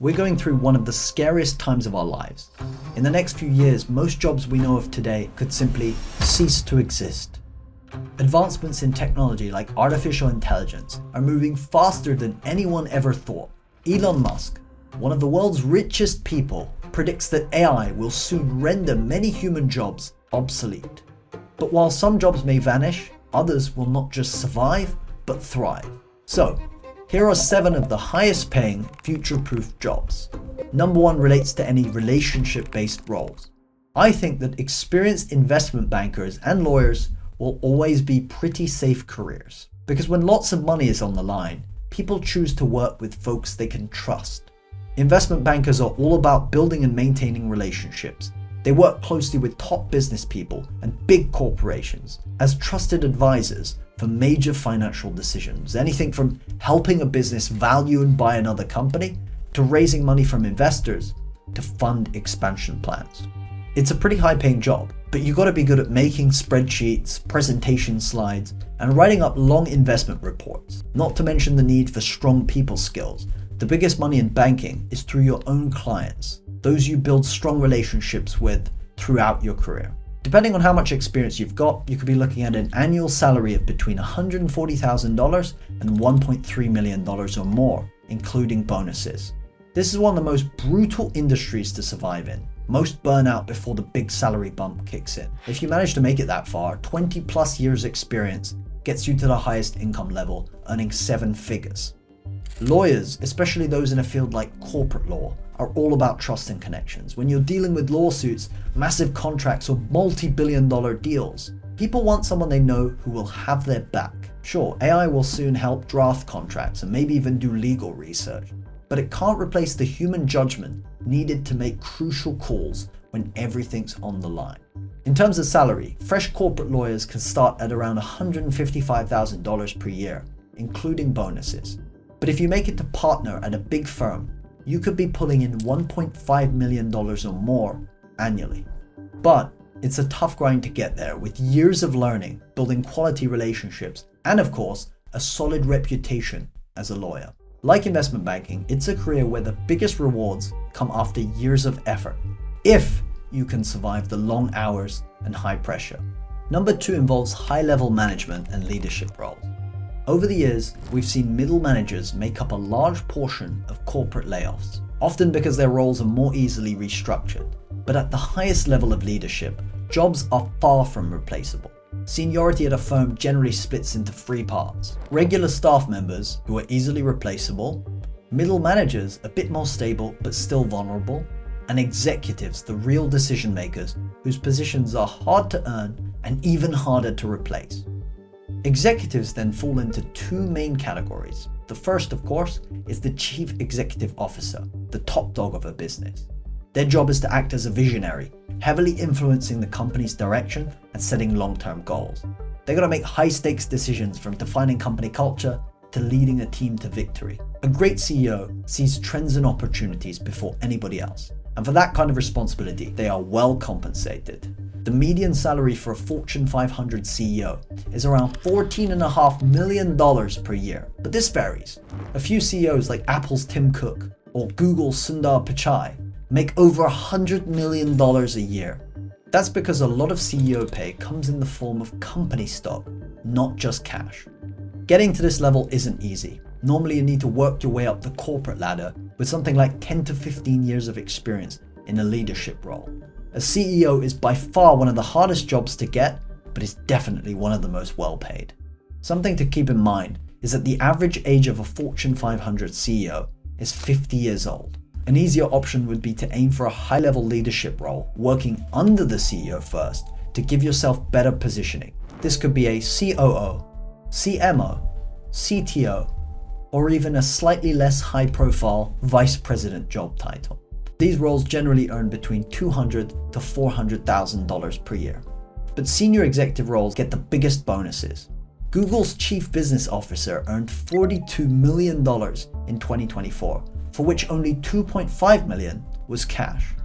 We're going through one of the scariest times of our lives. In the next few years, most jobs we know of today could simply cease to exist. Advancements in technology like artificial intelligence are moving faster than anyone ever thought. Elon Musk, one of the world's richest people, predicts that AI will soon render many human jobs obsolete. But while some jobs may vanish, others will not just survive, but thrive. So, here are 7 of the highest paying, future-proof jobs. Number 1 relates to any relationship-based roles. I think that experienced investment bankers and lawyers will always be pretty safe careers. Because when lots of money is on the line, people choose to work with folks they can trust. Investment bankers are all about building and maintaining relationships. They work closely with top business people and big corporations as trusted advisors for major financial decisions. Anything from helping a business value and buy another company, to raising money from investors, to fund expansion plans. It's a pretty high-paying job, but you've got to be good at making spreadsheets, presentation slides, and writing up long investment reports. Not to mention the need for strong people skills. The biggest money in banking is through your own clients, those you build strong relationships with throughout your career. Depending on how much experience you've got, you could be looking at an annual salary of between $140,000 and $1.3 million or more, including bonuses. This is one of the most brutal industries to survive in. Most burn out before the big salary bump kicks in. If you manage to make it that far, 20 plus years experience gets you to the highest income level, earning 7 figures. Lawyers, especially those in a field like corporate law, are all about trust and connections. When you're dealing with lawsuits, massive contracts, or multi-billion-dollar deals, people want someone they know who will have their back. Sure, AI will soon help draft contracts and maybe even do legal research, but it can't replace the human judgment needed to make crucial calls when everything's on the line. In terms of salary, fresh corporate lawyers can start at around $155,000 per year, including bonuses. But if you make it to partner at a big firm, you could be pulling in $1.5 million or more annually. But it's a tough grind to get there, with years of learning, building quality relationships, and of course, a solid reputation as a lawyer. Like investment banking, it's a career where the biggest rewards come after years of effort, if you can survive the long hours and high pressure. Number 2 involves high-level management and leadership roles. Over the years, we've seen middle managers make up a large portion of corporate layoffs, often because their roles are more easily restructured. But at the highest level of leadership, jobs are far from replaceable. Seniority at a firm generally splits into 3 parts: regular staff members, who are easily replaceable; middle managers, a bit more stable but still vulnerable; and executives, the real decision makers, whose positions are hard to earn and even harder to replace. Executives then fall into 2 main categories. The first, of course, is the chief executive officer, the top dog of a business. Their job is to act as a visionary, heavily influencing the company's direction and setting long-term goals. They gotta make high-stakes decisions, from defining company culture to leading a team to victory. A great CEO sees trends and opportunities before anybody else, and for that kind of responsibility, they are well compensated. The median salary for a Fortune 500 CEO is around $14.5 million per year, but this varies. A few CEOs like Apple's Tim Cook or Google's Sundar Pichai make over $100 million a year. That's because a lot of CEO pay comes in the form of company stock, not just cash. Getting to this level isn't easy. Normally you need to work your way up the corporate ladder with something like 10 to 15 years of experience in a leadership role. A CEO is by far one of the hardest jobs to get, but is definitely one of the most well paid. Something to keep in mind is that the average age of a Fortune 500 CEO is 50 years old. An easier option would be to aim for a high-level leadership role, working under the CEO first to give yourself better positioning. This could be a COO, CMO, CTO, or even a slightly less high-profile vice president job title. These roles generally earn between $200,000 to $400,000 per year. But senior executive roles get the biggest bonuses. Google's chief business officer earned $42 million in 2024, for which only $2.5 million was cash.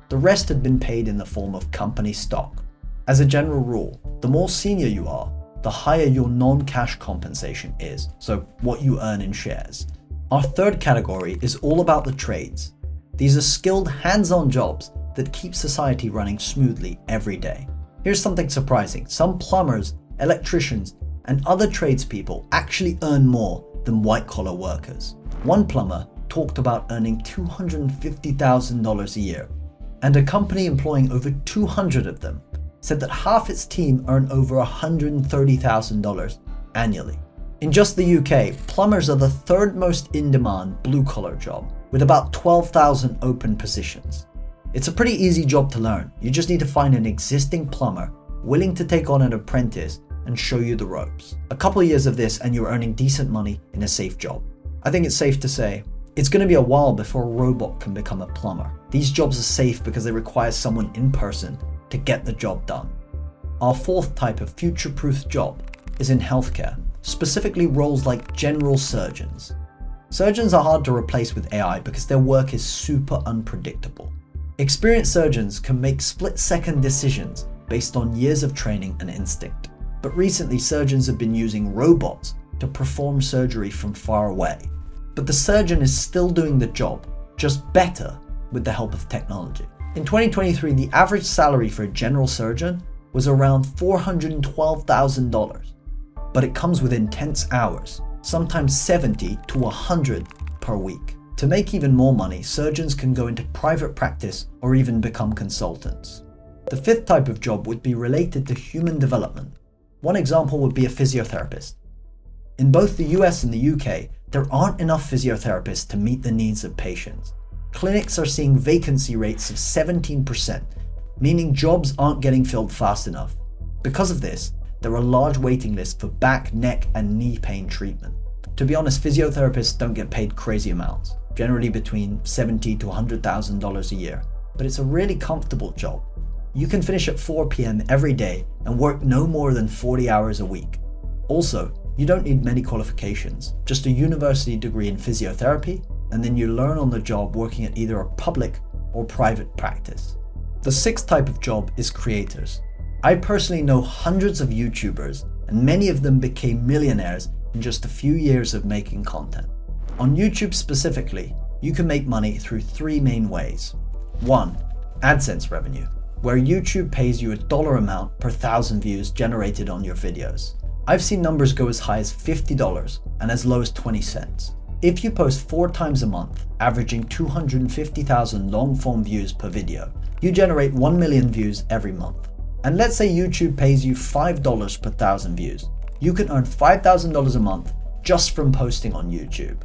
The rest had been paid in the form of company stock. As a general rule, the more senior you are, the higher your non-cash compensation is, so what you earn in shares. Our third category is all about the trades. These are skilled, hands-on jobs that keep society running smoothly every day. Here's something surprising. Some plumbers, electricians, and other tradespeople actually earn more than white-collar workers. One plumber talked about earning $250,000 a year, and a company employing over 200 of them said that half its team earn over $130,000 annually. In just the UK, plumbers are the third most in-demand blue-collar job, with about 12,000 open positions. It's a pretty easy job to learn. You just need to find an existing plumber willing to take on an apprentice and show you the ropes. A couple of years of this and you're earning decent money in a safe job. I think it's safe to say it's going to be a while before a robot can become a plumber. These jobs are safe because they require someone in person to get the job done. Our fourth type of future-proof job is in healthcare, specifically roles like general surgeons. Surgeons are hard to replace with AI because their work is super unpredictable. Experienced surgeons can make split-second decisions based on years of training and instinct. But recently, surgeons have been using robots to perform surgery from far away. But the surgeon is still doing the job, just better with the help of technology. In 2023, the average salary for a general surgeon was around $412,000, but it comes with intense hours, sometimes 70 to 100 per week. To make even more money, surgeons can go into private practice or even become consultants. The fifth type of job would be related to human development. One example would be a physiotherapist. In both the US and the UK, there aren't enough physiotherapists to meet the needs of patients. Clinics are seeing vacancy rates of 17%, meaning jobs aren't getting filled fast enough. Because of this, there are large waiting lists for back, neck, and knee pain treatment. To be honest, physiotherapists don't get paid crazy amounts, generally between $70,000 to $100,000 a year, but it's a really comfortable job. You can finish at 4 p.m. every day and work no more than 40 hours a week. Also, you don't need many qualifications, just a university degree in physiotherapy, and then you learn on the job working at either a public or private practice. The sixth type of job is creators. I personally know hundreds of YouTubers, and many of them became millionaires in just a few years of making content. On YouTube specifically, you can make money through three main ways. 1. AdSense revenue, where YouTube pays you a dollar amount per 1,000 views generated on your videos. I've seen numbers go as high as $50 and as low as 20 cents. If you post 4 times a month, averaging 250,000 long-form views per video, you generate 1 million views every month. And let's say YouTube pays you $5 per 1,000 views. You can earn $5,000 a month just from posting on YouTube.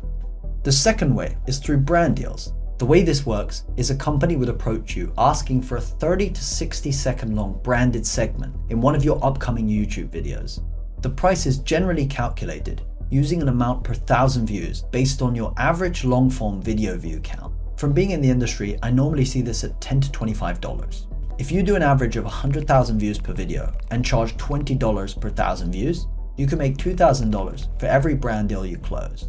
The second way is through brand deals. The way this works is a company would approach you asking for a 30 to 60 second long branded segment in one of your upcoming YouTube videos. The price is generally calculated using an amount per 1,000 views based on your average long-form video view count. From being in the industry, I normally see this at $10 to $25. If you do an average of 100,000 views per video and charge $20 per 1,000 views, you can make $2,000 for every brand deal you close.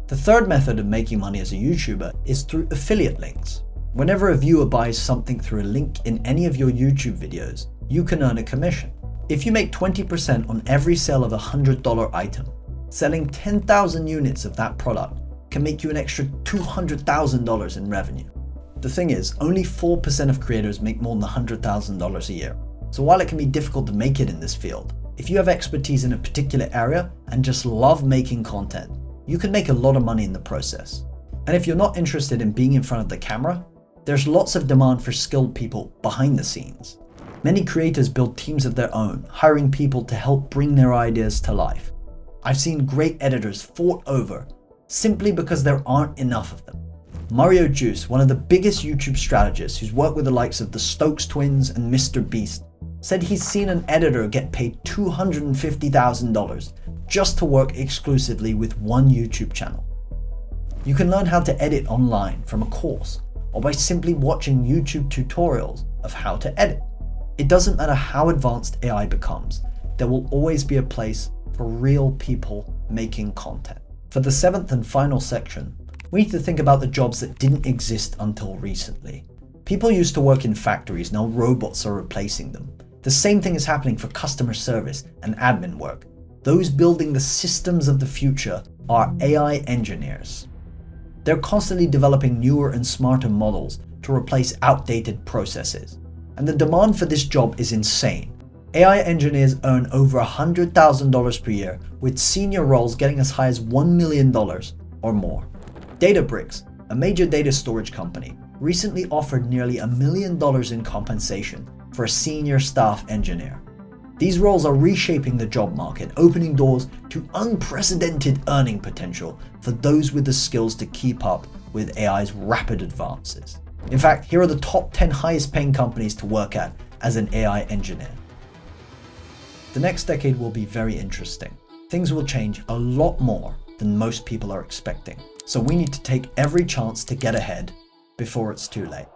The third method of making money as a YouTuber is through affiliate links. Whenever a viewer buys something through a link in any of your YouTube videos, you can earn a commission. If you make 20% on every sale of a $100 item, selling 10,000 units of that product can make you an extra $200,000 in revenue. The thing is, only 4% of creators make more than $100,000 a year. So while it can be difficult to make it in this field, if you have expertise in a particular area and just love making content, you can make a lot of money in the process. And if you're not interested in being in front of the camera, there's lots of demand for skilled people behind the scenes. Many creators build teams of their own, hiring people to help bring their ideas to life. I've seen great editors fought over simply because there aren't enough of them. Mario Juice, one of the biggest YouTube strategists who's worked with the likes of the Stokes twins and Mr. Beast, said he's seen an editor get paid $250,000 just to work exclusively with one YouTube channel. You can learn how to edit online from a course or by simply watching YouTube tutorials of how to edit. It doesn't matter how advanced AI becomes, there will always be a place for real people making content. For the seventh and final section, we need to think about the jobs that didn't exist until recently. People used to work in factories, now robots are replacing them. The same thing is happening for customer service and admin work. Those building the systems of the future are AI engineers. They're constantly developing newer and smarter models to replace outdated processes. And the demand for this job is insane. AI engineers earn over $100,000 per year, with senior roles getting as high as $1 million or more. Databricks, a major data storage company, recently offered nearly $1 million in compensation for a senior staff engineer. These roles are reshaping the job market, opening doors to unprecedented earning potential for those with the skills to keep up with AI's rapid advances. In fact, here are the top 10 highest paying companies to work at as an AI engineer. The next decade will be very interesting. Things will change a lot more than most people are expecting. So we need to take every chance to get ahead before it's too late.